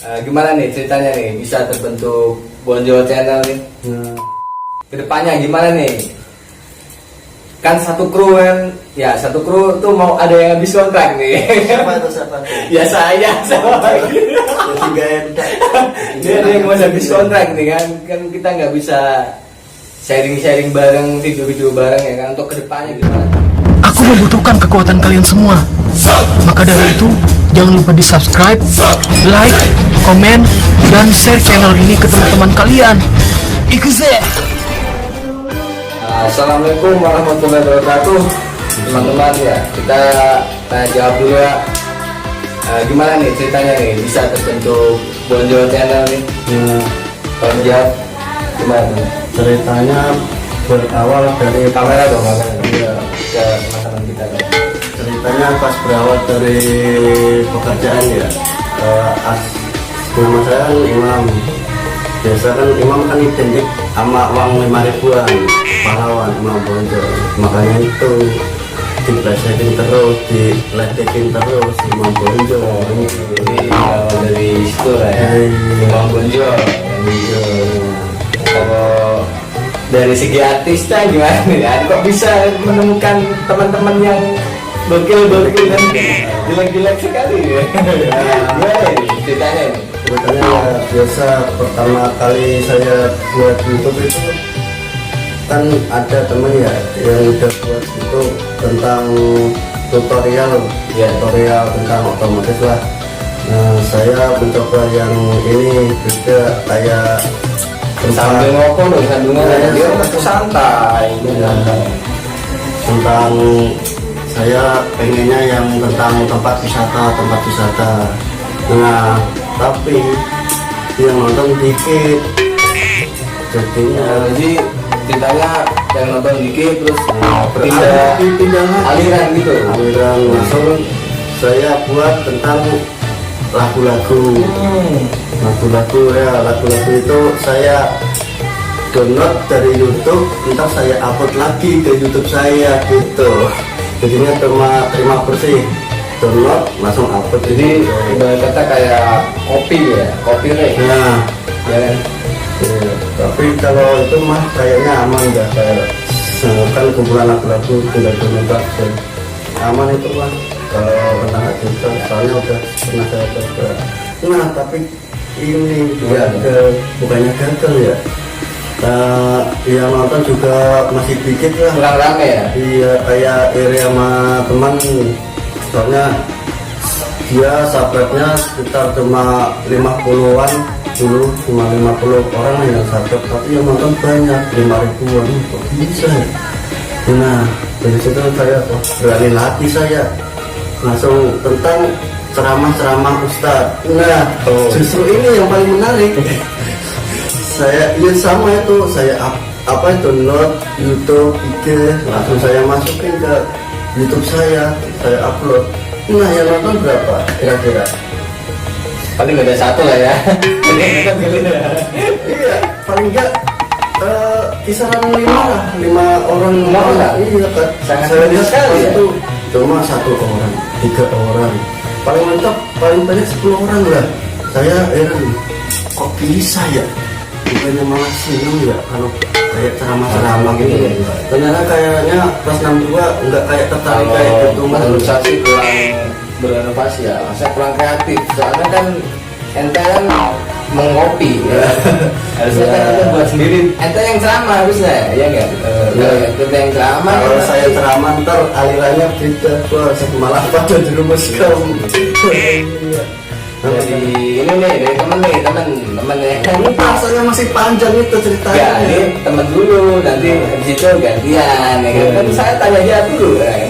Gimana nih ceritanya nih bisa terbentuk Bonjol Channel nih? Kedepannya gimana nih? Kan satu kru tuh mau ada yang habis kontrak nih. Siapa tuh? Ya saya sama lagi. Dia ada yang mau habis kontrak nih kan kita nggak bisa sharing bareng, video bareng ya kan, untuk kedepannya gimana? Aku membutuhkan kekuatan kalian semua. Maka dari itu, jangan lupa di subscribe, like, komen, dan share channel ini ke teman-teman kalian. Ikuze! Assalamualaikum warahmatullahi wabarakatuh. Teman-teman ya, kita tanya jawab dulu ya. Gimana nih ceritanya nih bisa terbentuk Bonjol Channel nih? Tolong jawab gimana nih? Ceritanya berawal dari Kamera dong, ya, ke teman-teman kita dong. ceritanya pas berawal dari pekerjaan ya. Nama saya kan Imam. Biasa kan Imam kan identik sama uang 5 ribuan, pahlawan Imam Bonjol. Makanya itu diplesetin terus, diledekin terus Imam Bonjol. Jadi awal dari situ lah ya, Imam Bonjol. Kalau dari segi artisnya gimana nih? Kok bisa menemukan teman-teman yang gokil dan gila sekali ya? Gimana nih ceritanya nih? Sebetulnya ya biasa pertama kali saya buat YouTube itu kan ada temen ya yang udah buat itu tentang tutorial tentang otomotif lah. Nah, saya mencoba yang ini juga kayak Sambil ngokok dong, sandungan dia masih santai. Tentang saya pengennya yang tentang tempat wisata. Nah, tapi yang nonton dikit. Jadinya Jadi ceritanya yang nonton dikit terus pindah aliran gitu. aliran langsung saya buat tentang lagu-lagu itu saya download dari YouTube, ntar saya upload lagi ke YouTube saya gitu. Jadinya terima bersih, download langsung upload. Jadi ibarat kata kayak kopi nih. Nah, Ya kan? iya. Tapi kalau itu mah kayaknya aman ya, kayak kan kumpulan lagu-lagu tinggal download aman itu mah. Kalau tentang itu soalnya udah pernah saya coba. Nah, tapi ini bukannya gagal ya. Yang nonton juga masih dikit lah. Kurang rame ya? Iya, kayak iri sama teman. Soalnya dia subscribe-nya sekitar cuma 50-an dulu, cuma 50 orang yang subscribe, tapi yang nonton banyak, 5 ribuan. Kok bisa ya? Nah, dari situ saya berani lagi saya langsung tentang ceramah Ustadz. Nah, justru ini yang paling menarik. Saya sama itu saya download YouTube IG, langsung saya masukin ke YouTube saya upload. Nah, yang nonton berapa kira-kira? Paling nggak ada satu lah ya. Iya, paling enggak kisaran 5 orang. Iya kan, saya lihat sekali ya? itu cuma 1 orang, 3 orang, paling mentok paling banyak 10 orang lah. Saya kok bisa ya, bukannya malah seneng ya kalau kayak ceramah gitu ya. Ternyata kayaknya pas 62 enggak kayak tertarik kayak gitu. Menurut saya sih kurang berinovasi ya, saya kurang kreatif. Soalnya kan ente kan mengopi ya. Harusnya kan ente buat sendiri. Ente yang ceramah harusnya ya enggak? Ente yang ceramah. Kalau saya ceramah ntar alirannya beda, bos, malah pada dirumuskan. Jadi ini nih dari temen ya. Ini rasanya masih panjang itu ceritanya. Ya, ini temen dulu, nanti habis itu gantian ya kan. Kan saya tanya aja dulu ya.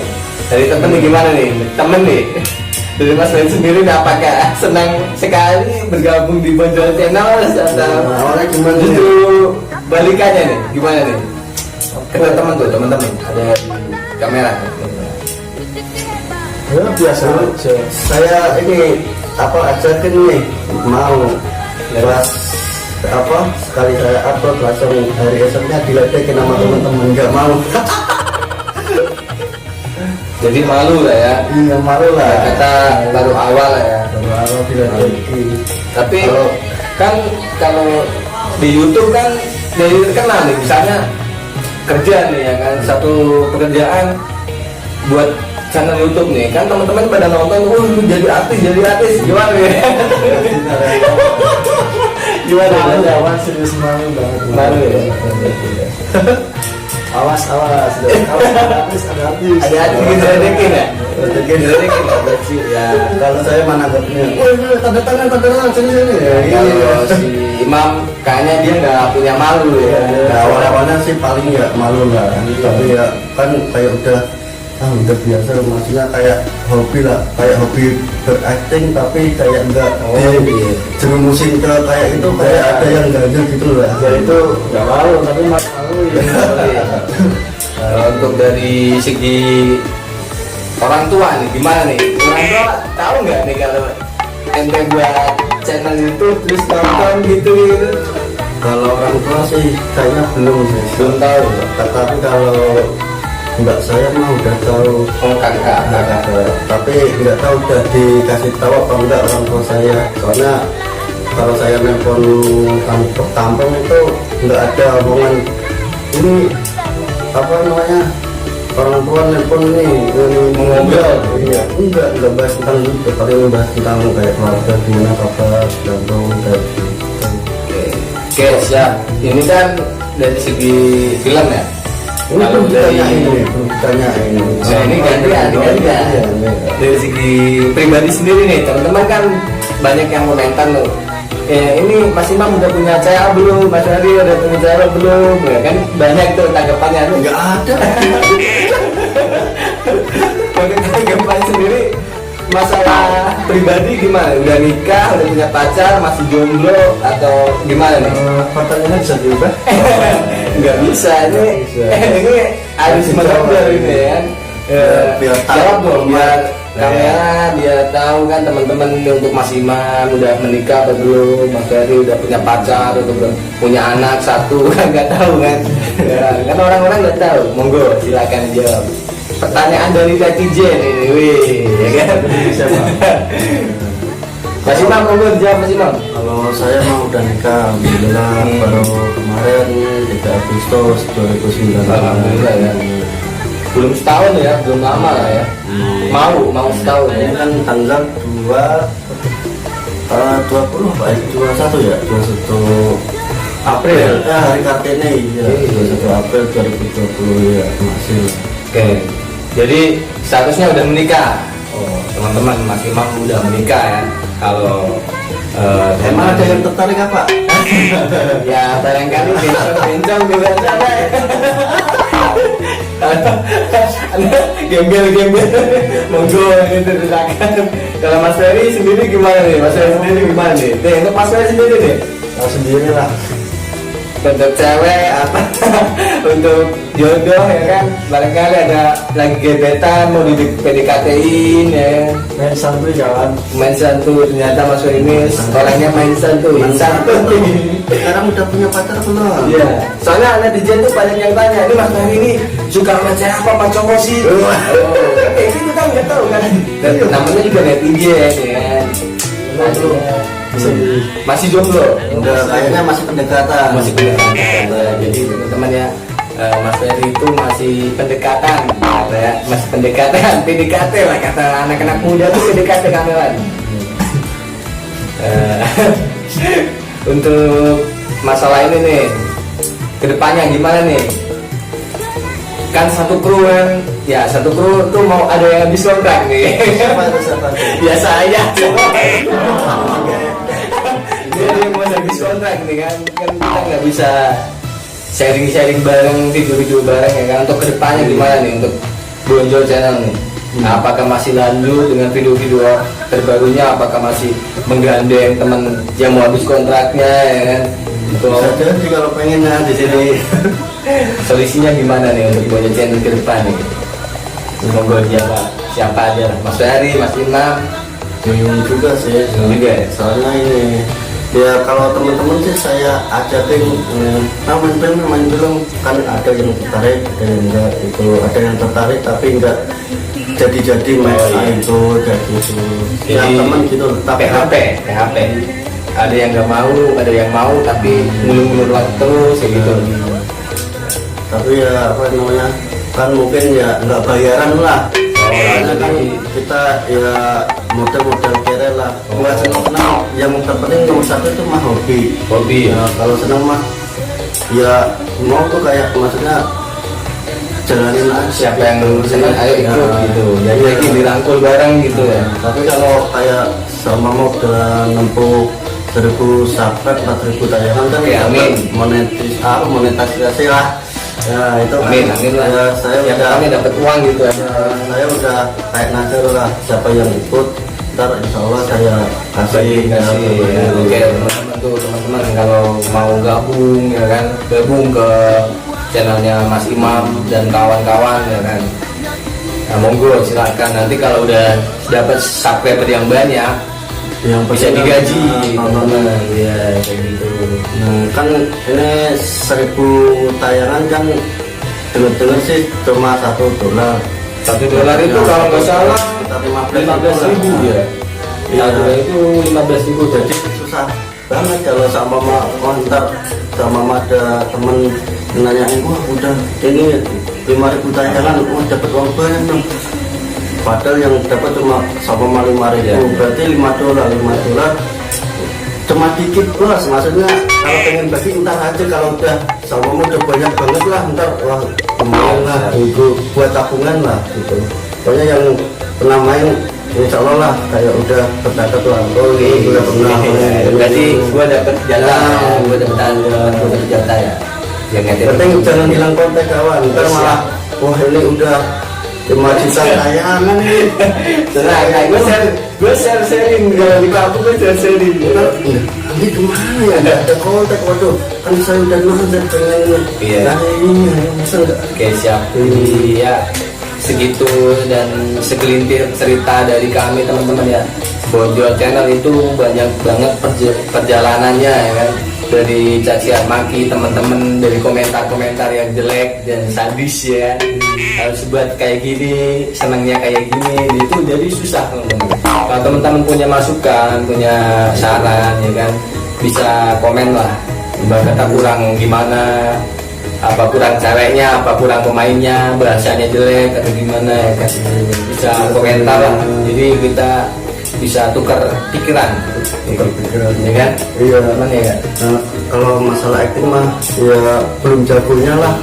Dari temen nih gimana nih? Temen nih. Dari Mas Ben sendiri apakah senang sekali bergabung di Bonjol Channel atau awalnya gimana justru balikannya nih? Gimana nih? Kata teman-teman ada di kamera. Ya biasa aja. Saya ini aja kan nih mau pas sekali saya upload langsung hari esoknya diledekin sama teman-teman, nggak mau. Jadi malu lah ya. Iya, malu lah. Kita baru awal lah ya. Baru kalau tidak jadi. Tapi Kalau- kan kalau di YouTube kan dari terkenal nih, misalnya kerja nih ya kan, satu pekerjaan buat channel YouTube nih kan, teman-teman pada nonton, lu jadi artis gimana ya? Gimana Malu, ya? awas, serius malu banget. Malu ya? Awas, awas. Ada artis. Ada diledekin ya? Diledekin ya? Kalau saya menanggapinya, tanda tangan sini. Ya, kalau si Imam kayaknya dia nggak punya malu ya. Nah, awal-awalnya sih paling ya malu lah, tapi ya kan kayak udah udah biasa, maksudnya kayak hobi lah, kayak hobi berakting, tapi kayak enggak jerumusin ke kayak itu, kayak ada yang ganjil gitu lah. Ya itu nggak malu, tapi malu ya. Untuk dari segi orang tua nih gimana nih? Orang tua tahu nggak nih kalau ente buat channel YouTube terus nonton gitu? Kalau orang tua sih kayaknya belum sih. Belum tahu. Tapi kalau mbak saya mah udah tahu. Oh kakak. Tapi nggak tahu udah dikasih tahu apa enggak orang tua saya. Soalnya kalau saya nelpon kampung itu nggak ada omongan ini apa namanya, orang tua nelpon nih Ngobrol. Iya, enggak bahas tentang itu, paling bahas tentang kayak keluarga gimana, papa gantong kayak gitu. Oke siap. Ini kan dari segi film ya. Ini Kalau belum dari ditanyain. Nah ini gantian. Dari segi pribadi sendiri nih, teman-teman kan banyak yang komentar loh. Ini Mas Imam udah punya cewek belum? Mas Ari udah punya cewek belum? Ya kan banyak tuh tanggapannya tuh. Enggak ada. Untuk tanggapan sendiri masalah pribadi gimana? Udah nikah, udah punya pacar, masih jomblo atau gimana nih? Pertanyaannya bisa diubah? Nggak bisa ini. Ini harus mengobrol ini ya kan. Biar tahu. Jawab dong biar kamera biar tahu kan teman-teman untuk Mas Imam udah menikah atau belum, Mas Ferry udah punya pacar atau belum, punya anak satu kan nggak tahu kan. Ya, kan orang-orang nggak tahu. Monggo silakan jawab. Pertanyaan dari netizen ini, wih, ya kan? Mas Imam, monggo jawab Mas Imam. Kalau saya mah udah nikah, alhamdulillah, baru kemarin 3 Agustus 2019. Alhamdulillah ya. Belum setahun ya, belum lama lah ya. Mau setahun ya. Ini kan tanggal 20 apa ya? 21 ya? 21 April. Hari Kartini ya, 21 April 2020 ya, masih. Oke. Jadi statusnya udah menikah. Oh, teman-teman Mas Imam udah menikah ya. Kalau Emang ada yang tertarik apa? ya barangkali bencong juga ada. Gembel monggo itu silakan. Kalau Mas Ferry sendiri gimana nih? Mas Ferry sendiri gimana nih? Untuk Mas Ferry sendiri nih. Tahu sendiri lah. Untuk cewek apa untuk jodoh ya kan, barangkali ada lagi gebetan mau di PDKT-in ya, Main santuy jalan. main santuy. Ternyata Mas Ferry ini orangnya main santuy. Sekarang udah punya pacar belum? Iya, soalnya netizen tuh banyak yang tanya, ini Mas Ferry ini suka sama cewek apa sama cowok sih? Kayak gitu kan nggak tahu kan. Dan namanya juga netizen ya. Masih jomblo. Udah kayaknya masih pendekatan. Masih pendekatan. Jadi teman-teman ya, Mas Ferry itu masih pendekatan, ya, masih pendekatan, PDKT lah kata anak-anak muda tuh PDKT kameran. Untuk masalah ini nih, kedepannya gimana nih? Kan satu kru kan, ya satu kru tuh mau ada yang habis kontrak nih. Siapa? Ya saya. Jadi mau habis kontrak nih kan kita nggak bisa sharing bareng, tidur bareng ya kan. Untuk kedepannya gimana nih untuk Bonjol Channel nih? Apakah masih lanjut dengan video-video terbarunya? Apakah masih menggandeng teman yang mau habis kontraknya ya kan? Bisa jadi kalau pengen di sini. Solusinya gimana nih untuk Bonjol Channel ke depan nih? Monggo siapa aja lah, Mas Ferry, Mas Imam. Bingung juga sih. Juga ya? Soalnya ini ya kalau teman-teman sih saya ajakin main film kan ada yang tertarik, ada yang enggak, itu ada yang tertarik tapi enggak jadi itu kayak gitu. Ya Jadi, teman gitu, tapi PHP. Ada yang nggak mau, ada yang mau tapi ngulur-ngulur waktu terus kayak gitu. tapi ya apa namanya, kan mungkin ya nggak bayaran lah. Karena kan kita ya model-model kere lah. Nggak senang-senang, yang terpenting nomor satu itu mah hobi. Hobi ya. Ya, kalau senang mah ya mau tuh kayak maksudnya jalanin aja. Siapa yang senang ayo ikut Ya. gitu. Jadi lagi dirangkul bareng gitu ya. Tapi kalau kayak sama mau udah nempuh 1.000 subscribe, 4.000 tayangan kan Ya, amin. monetisasi lah. Ya itu kan, Amin lah. ya, saya Yang udah kami dapat uang gitu ya. saya udah kayak nazar lah, siapa yang ikut ntar insya Allah saya kasih Kasih ya. Oke teman-teman tuh, teman-teman kalau mau gabung ya kan, gabung ke channelnya Mas Imam dan kawan-kawan ya kan. Nah, monggo silakan, nanti kalau udah dapat subscriber yang banyak yang bisa penting digaji nonton. teman-teman ya kayak gitu. Kan ini 1.000 tayangan kan dengar-dengar sih cuma $1. $1 itu kalau nggak salah sekitar 15.000 ya. Iya. Satu itu 15.000 Jadi susah banget kalau sama ntar sama ada temen nanyain, wah udah ini 5.000 tayangan, wah dapat uang banyak dong. Padahal yang dapat cuma sama 5.000, Ya. berarti $5 cuma dikit bos. Maksudnya kalau pengen bagi ntar aja, kalau udah sama udah banyak banget lah ntar, wah lumayan lah itu buat tabungan lah gitu. Pokoknya yang pernah main insya Allah lah kayak udah tercatat lah. Oh ini udah pernah main. Berarti gua dapat jatah, gua dapat jatah ya. Yang ngetik. Penting jangan hilang kontak kawan, ntar malah wah ini udah 5 juta tayangan nih. Nah, gue sharing kalau di kampung gue sharing. Ini kemana ya? Nggak ada kontak, waduh. Kan saya udah nonton pengen. Iya. Nah ini masa nggak? Oke siap. Iya segitu dan segelintir cerita dari kami teman-teman ya. Bonjol Channel itu banyak banget perjalanannya ya kan. Dari cacian maki teman-teman, dari komentar-komentar yang jelek dan sadis ya. Harus buat kayak gini, senangnya kayak gini, itu jadi susah teman-teman. Kalau teman-teman punya masukan, punya saran ya kan, bisa komen lah. Mbak kata kurang gimana, apa kurang caranya, apa kurang pemainnya, bahasanya jelek atau gimana ya kan, bisa komentar lah. Jadi kita bisa tukar pikiran, ya kan? Iya. Teman ya kan? Nah, kalau masalah acting mah ya belum jagonya lah.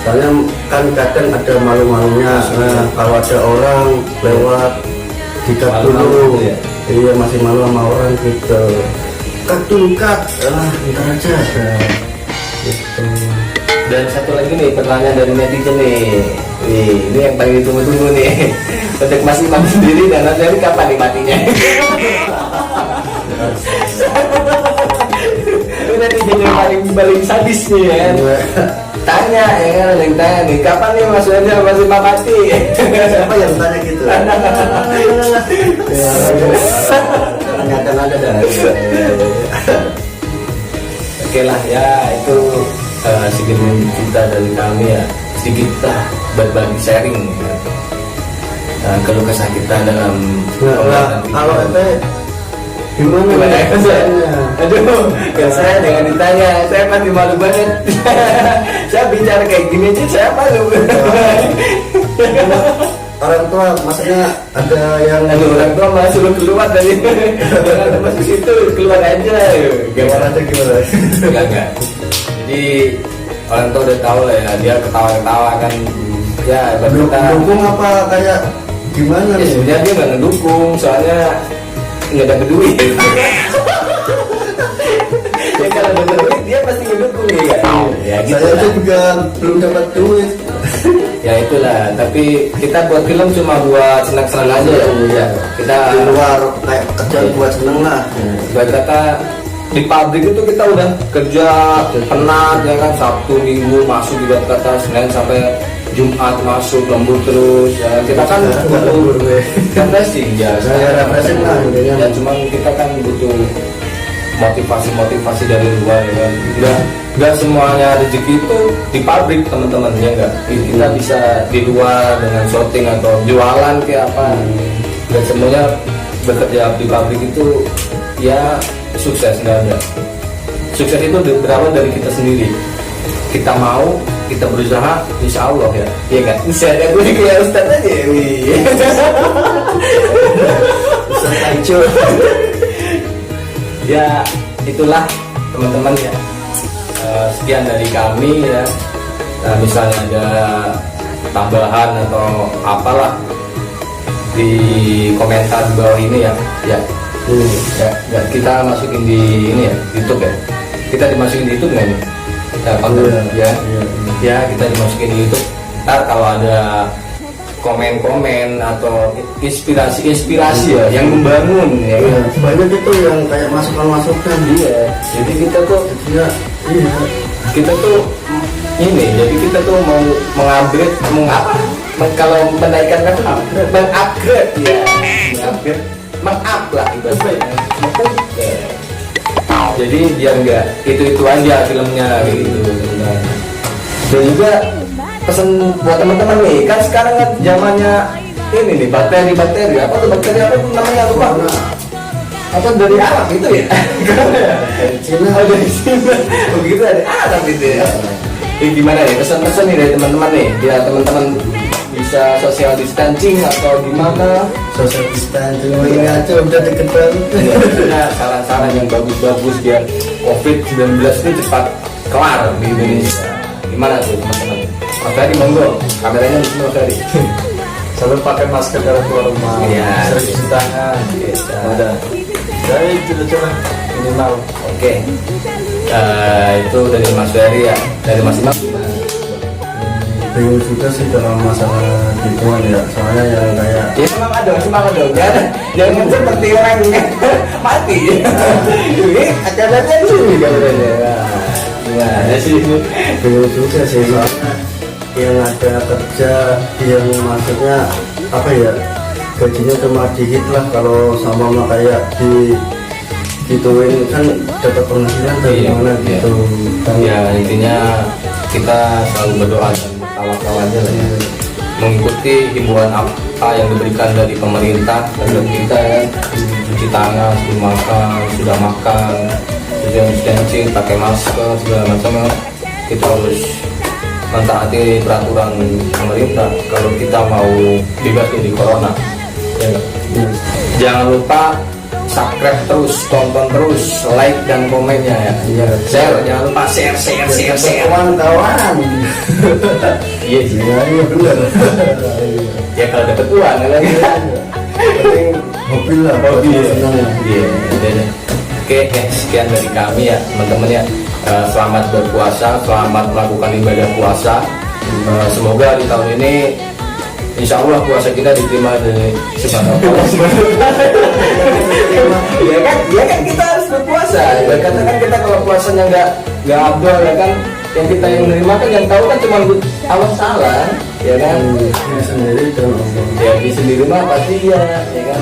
Soalnya kan kadang ada malu-malunya. Nah, kalau ada orang lewat dikat Malu-malu dulu, gitu ya? iya masih malu sama orang gitu. Cut dulu cut, ntar aja. Gitu. Dan satu lagi nih pertanyaan dari netizen nih. Ini yang paling ditunggu-tunggu nih. Untuk Mas Imam sendiri dan Mas Ferry kapan nih matinya? Ini netizen yang paling sadis nih ya. Tanya ya kan, ada yang tanya nih, kapan nih Mas Ferry sama Mas Imam mati? Siapa yang tanya gitu? Tanyakan ada dah. Oke lah ya, itu sedikit cerita dari kami ya, sedikit lah berbagi sharing ya. Keluh kesah kita dalam pembuatan video. Kalau ente gimana? Gimana ya? Aduh, kan saya dengan ditanya, saya pasti malu banget. Saya bicara kayak gini aja, saya malu. Orang tua maksudnya ada yang Aduh, orang tua malah suruh keluar dari masuk situ, keluar aja. gimana aja gimana? Enggak. Jadi orang tua udah tahu lah ya, dia ketawa-ketawa kan. Ya, kita Dukung apa kayak gimana ya nih? sebenarnya dia nggak ngedukung, soalnya nggak dapet duit. Ya kalau dapet duit dia pasti ngedukung ya kan. Ya gitu Saya lah. tuh juga belum dapat duit. Ya itulah, tapi kita buat film cuma buat senang-senang aja ya. Kita Di luar kayak kerja buat seneng lah. buat kata di pabrik itu kita udah kerja penat ya kan, Sabtu Minggu masuk juga kata, Senin sampai Jumat masuk lembur terus ya. Kita kan butuh refreshing ya. Saya refreshing lah intinya. Ya cuma kita kan butuh motivasi dari luar ya kan. Nggak semuanya rezeki itu di pabrik teman-teman ya enggak. Kita bisa di luar dengan shooting atau jualan kayak apa. Nggak semuanya bekerja di pabrik itu ya sukses, nggak ada. Sukses itu berawal dari kita sendiri. Kita mau, kita berusaha, insya Allah ya. Iya kan? Bisa ada gue kayak Ustadz aja ya. Ustadz Taicho. Ya itulah teman-teman ya. Sekian dari kami ya. Nah, misalnya ada tambahan atau apalah di komentar di bawah ini ya. Ya, kita masukin di ini ya, YouTube ya. Kita dimasukin di YouTube nggak nih? Ya, kita dimasukin di YouTube. Ntar kalau ada komen-komen atau inspirasi ya yang membangun ya kan? Banyak itu yang kayak masukan-masukan Iya. Jadi kita tuh ya. Iya. kita tuh ini, jadi kita tuh mau mengupgrade, kalau menaikkan kan mengupgrade ya, mengupgrade lah ibaratnya. Jadi biar nggak itu aja filmnya gitu. Dan juga pesan buat teman-teman nih, kan sekarang kan zamannya ini nih bakteri apa tuh bakteri apa tuh namanya lupa. Apa dari Arab itu ya? Dari Cina. Oh, dari Cina. Begitu ada Arab itu ya. Gimana nih pesan-pesan nih dari teman-teman nih? Ya teman-teman bisa social distancing atau gimana? Social distancing ini aja udah deket banget. Nah, saran-saran yang bagus-bagus biar COVID-19 ini cepat kelar di Indonesia. Gimana tuh teman-teman? Mas Ferry monggo, kameranya di sini Mas Ferry. Selalu pakai masker kalau keluar rumah. Iya. Sering cuci tangan. Ada. Jadi coba minimal. Oke. Itu dari Mas Ferry ya. Dari Mas Imam. Bingung juga sih dalam masalah gituan ya, soalnya yang kayak Ya semangat dong, jangan seperti orang mati. Ini acaranya di sini kameranya. Gimana sih? bingung juga sih soalnya yang ada kerja yang maksudnya apa ya, gajinya cuma dikit lah, kalau sama kayak di gituin kan dapat penghasilan dari Iya, mana iya. gitu kan. Ya intinya kita selalu berdoa dan bertawakal aja lah ya, mengikuti himbauan apa yang diberikan dari pemerintah terhadap kita ya, cuci tangan sebelum makan, sudah makan, social distancing, pakai masker segala macam ya. Kita harus mentaati peraturan pemerintah kalau kita mau bebas dari corona ya. Jangan lupa subscribe terus, tonton terus, like dan komennya ya. Share, jangan lupa share. Kawan-kawan. Iya sih. Iya bener. Ya kalau dapet uang ya lagi. Penting hobi lah, Hobi ya. senang ya. Iya, udah deh. Oke, sekian dari kami ya teman-teman ya. Selamat berpuasa, selamat melakukan ibadah puasa. Semoga di tahun ini insya Allah puasa kita diterima dari Subhanallah. Ya kan kita harus berpuasa. Karena kan kita kalau puasanya nggak abdul ya kan, yang kita yang menerima kan yang tahu kan cuma Allah salah ya kan. Ini sendiri dan Allah. Ya di sendiri mah pasti ya kan.